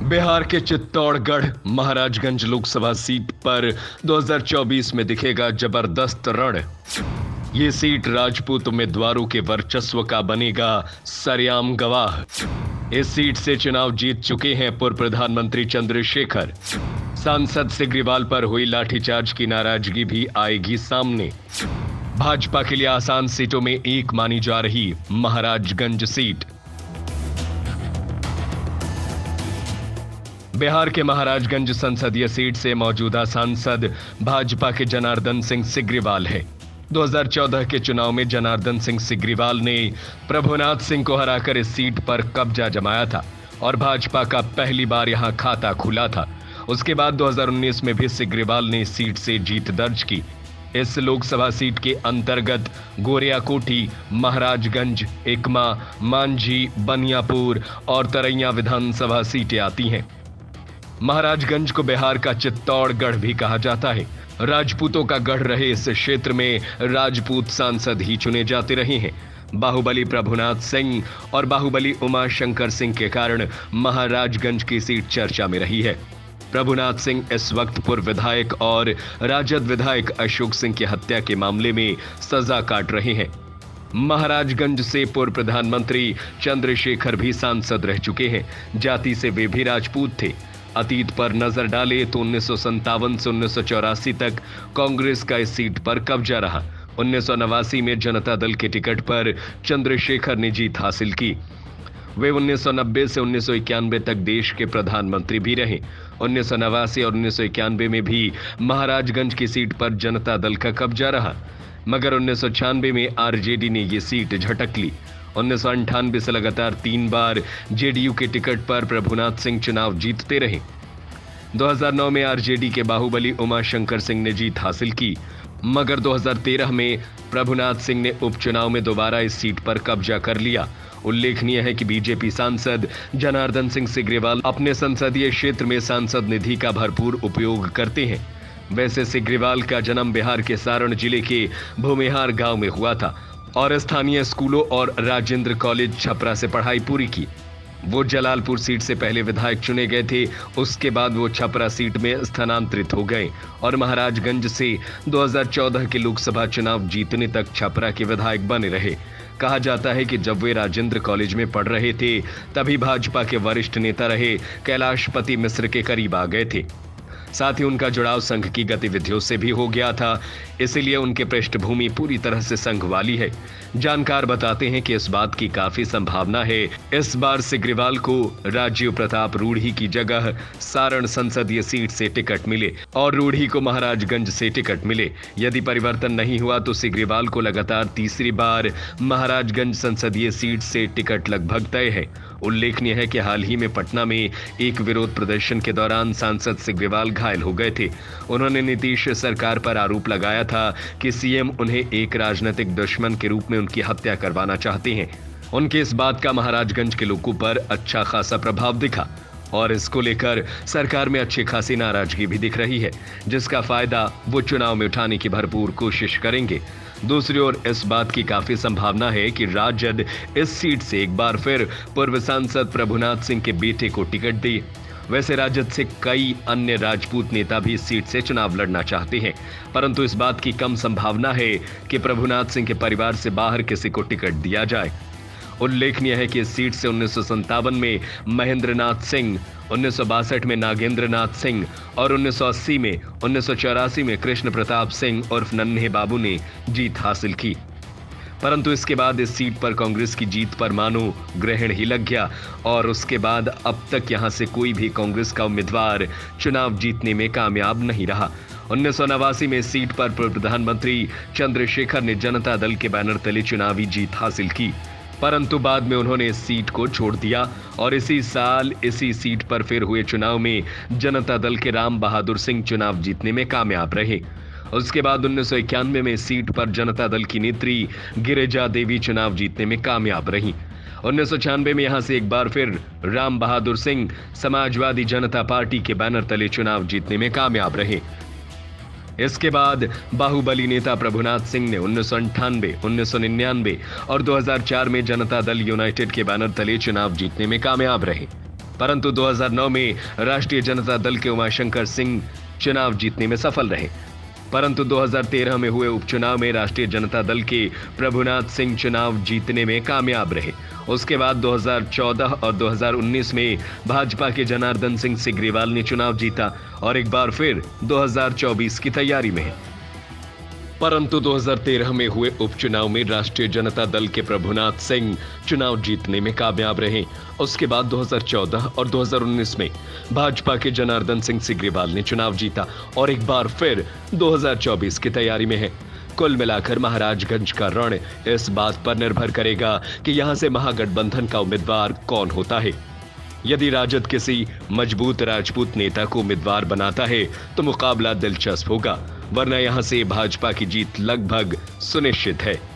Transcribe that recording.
बिहार के चित्तौड़गढ़ महाराजगंज लोकसभा सीट पर 2024 में दिखेगा जबरदस्त रण। ये सीट राजपूत उम्मीदवारों के वर्चस्व का बनेगा सरेआम गवाह। इस सीट से चुनाव जीत चुके हैं पूर्व प्रधानमंत्री चंद्रशेखर। सांसद सिग्रीवाल पर हुई लाठीचार्ज की नाराजगी भी आएगी सामने। भाजपा के लिए आसान सीटों में एक मानी जा रही महाराजगंज सीट। बिहार के महाराजगंज संसदीय सीट से मौजूदा सांसद भाजपा के जनार्दन सिंह सिग्रीवाल है। 2014 के चुनाव में जनार्दन सिंह सिग्रीवाल ने प्रभुनाथ सिंह को हराकर इस सीट पर कब्जा जमाया था और भाजपा का पहली बार यहां खाता खुला था। उसके बाद 2019 में भी सिग्रीवाल ने इस सीट से जीत दर्ज की। इस लोकसभा सीट के अंतर्गत गोरियाकोटी, महाराजगंज, एकमा, मांझी, बनियापुर और तरैया विधानसभा सीटें आती हैं। महाराजगंज को बिहार का चित्तौड़गढ़ भी कहा जाता है। राजपूतों का गढ़ रहे इस क्षेत्र में राजपूत सांसद ही चुने जाते रहे हैं। बाहुबली प्रभुनाथ सिंह और बाहुबली उमाशंकर सिंह के कारण महाराजगंज की सीट चर्चा में रही है। प्रभुनाथ सिंह इस वक्त पूर्व विधायक और राजद विधायक अशोक सिंह की हत्या के मामले में सजा काट रहे हैं। महाराजगंज से पूर्व प्रधानमंत्री चंद्रशेखर भी सांसद रह चुके हैं। जाति से वे भी राजपूत थे। अतीत पर नजर डाले तो 1957 से 1984 तक कांग्रेस का इस सीट पर कब्जा रहा। 1989 में जनता दल के टिकट पर चंद्रशेखर ने जीत हासिल की। वे 1990 से 1991 तक देश के प्रधानमंत्री भी रहे। 1989 और 1991 में भी महाराजगंज की सीट पर जनता दल का कब्जा रहा, मगर 1996 में आरजेडी ने ये सीट झटक ली। 1998 से लगातार 3 बार जेडीयू के टिकट पर प्रभुनाथ सिंह चुनाव जीतते रहे। 2009 में आरजेडी के बाहुबली उमाशंकर सिंह ने जीत हासिल की, मगर 2013 में प्रभुनाथ सिंह ने उपचुनाव में दोबारा इस सीट पर कब्जा कर लिया। उल्लेखनीय है कि बीजेपी सांसद जनार्दन सिंह सिग्रीवाल अपने संसदीय क्षेत्र में सांसद निधि का भरपूर उपयोग करते हैं। वैसे सिग्रीवाल का जन्म बिहार के सारण जिले के भूमिहार गांव में हुआ था और स्थानीय स्कूलों और राजेंद्र कॉलेज छपरा से पढ़ाई पूरी की। वो जलालपुर सीट से पहले विधायक चुने गए थे। उसके बाद वो छपरा सीट में स्थानांतरित हो गए और महाराजगंज से 2014 के लोकसभा चुनाव जीतने तक छपरा के विधायक बने रहे। कहा जाता है कि जब वे राजेंद्र कॉलेज में पढ़ रहे थे तभी भाजपा के वरिष्ठ नेता रहे कैलाशपति मिश्र के करीब आ गए थे। साथ ही उनका जुड़ाव संघ की गतिविधियों से भी हो गया था, इसीलिए उनके पृष्ठभूमि पूरी तरह से संघ वाली है। जानकार बताते हैं कि इस बात की काफी संभावना है इस बार सिग्रीवाल को राजीव प्रताप रूढ़ी की जगह सारण संसदीय सीट से टिकट मिले और रूढ़ी को महाराजगंज से टिकट मिले। यदि परिवर्तन नहीं हुआ तो सिग्रीवाल को लगातार तीसरी बार महाराजगंज संसदीय सीट से टिकट लगभग तय है। उल्लेखनीय है कि हाल ही में पटना में एक विरोध प्रदर्शन के दौरान सांसद सिग्रीवाल घायल हो गए थे। उन्होंने नीतीश सरकार पर आरोप लगाया था कि सीएम उन्हें एक राजनीतिक दुश्मन के रूप में उनकी हत्या करवाना चाहते हैं। उनके इस बात का महाराजगंज के लोगों पर अच्छा खासा प्रभाव दिखा और इसको लेकर सरकार में अच्छी खासी नाराजगी भी दिख रही है, जिसका फायदा वो चुनाव में उठाने की भरपूर कोशिश करेंगे। दूसरी ओर इस बात की काफी संभावना है कि राजद इस सीट से एक बार फिर पूर्व सांसद प्रभुनाथ सिंह के बेटे को टिकट दे। वैसे राजद से कई अन्य राजपूत नेता भी इस सीट से चुनाव लड़ना चाहते हैं, परंतु इस बात की कम संभावना है कि प्रभुनाथ सिंह के परिवार से बाहर किसी को टिकट दिया जाए। उल्लेखनीय है कि इस सीट से 1957 में महेंद्र नाथ सिंह, 1962 में नागेंद्र नाथ सिंह और 1980 में 1984 में कृष्ण प्रताप सिंह उर्फ नन्हे बाबू ने जीत हासिल की। परंतु इसके बाद इस सीट पर कांग्रेस की जीत पर मानो ग्रहण ही लग गया और उसके बाद अब तक यहां से कोई भी कांग्रेस का उम्मीदवार चुनाव जीतने में कामयाब नहीं रहा। 1989 में इस सीट पर प्रधानमंत्री चंद्रशेखर ने जनता दल के बैनर तले चुनावी जीत हासिल की, परंतु बाद में उन्होंने इस सीट को छोड़ दिया और इसी साल इसी सीट पर फिर हुए चुनाव में जनता दल के राम बहादुर सिंह चुनाव जीतने में कामयाब रहे। उसके बाद 1991 में इस सीट पर जनता दल की नेत्री गिरिजा देवी चुनाव जीतने में कामयाब रही। 1996 में यहां से एक बार फिर राम बहादुर सिंह समाजवादी जनता पार्टी के बैनर तले चुनाव जीतने में कामयाब रहे। इसके बाद बाहुबली नेता प्रभुनाथ सिंह ने 1998, 1999 और 2004 में जनता दल यूनाइटेड के बैनर तले चुनाव जीतने में कामयाब रहे। परंतु 2009 में राष्ट्रीय जनता दल के उमाशंकर सिंह चुनाव जीतने में सफल रहे। परंतु 2013 में हुए उपचुनाव में राष्ट्रीय जनता दल के प्रभुनाथ सिंह चुनाव जीतने में कामयाब रहे। उसके बाद 2014 और 2019 में भाजपा के जनार्दन सिंह सिग्रीवाल ने चुनाव जीता और एक बार फिर 2024 की तैयारी में है। परंतु 2013 में हुए उपचुनाव में राष्ट्रीय जनता दल के प्रभुनाथ सिंह चुनाव जीतने में कामयाब रहे। उसके बाद 2014 और 2019 में भाजपा के जनार्दन सिंह सिग्रीवाल ने चुनाव जीता और एक बार फिर 2024 की तैयारी में है। कुल मिलाकर महाराजगंज का रण इस बात पर निर्भर करेगा कि यहां से महागठबंधन का उम्मीदवार कौन होता है। यदि राजद किसी मजबूत राजपूत नेता को उम्मीदवार बनाता है तो मुकाबला दिलचस्प होगा, वरना यहां से भाजपा की जीत लगभग सुनिश्चित है।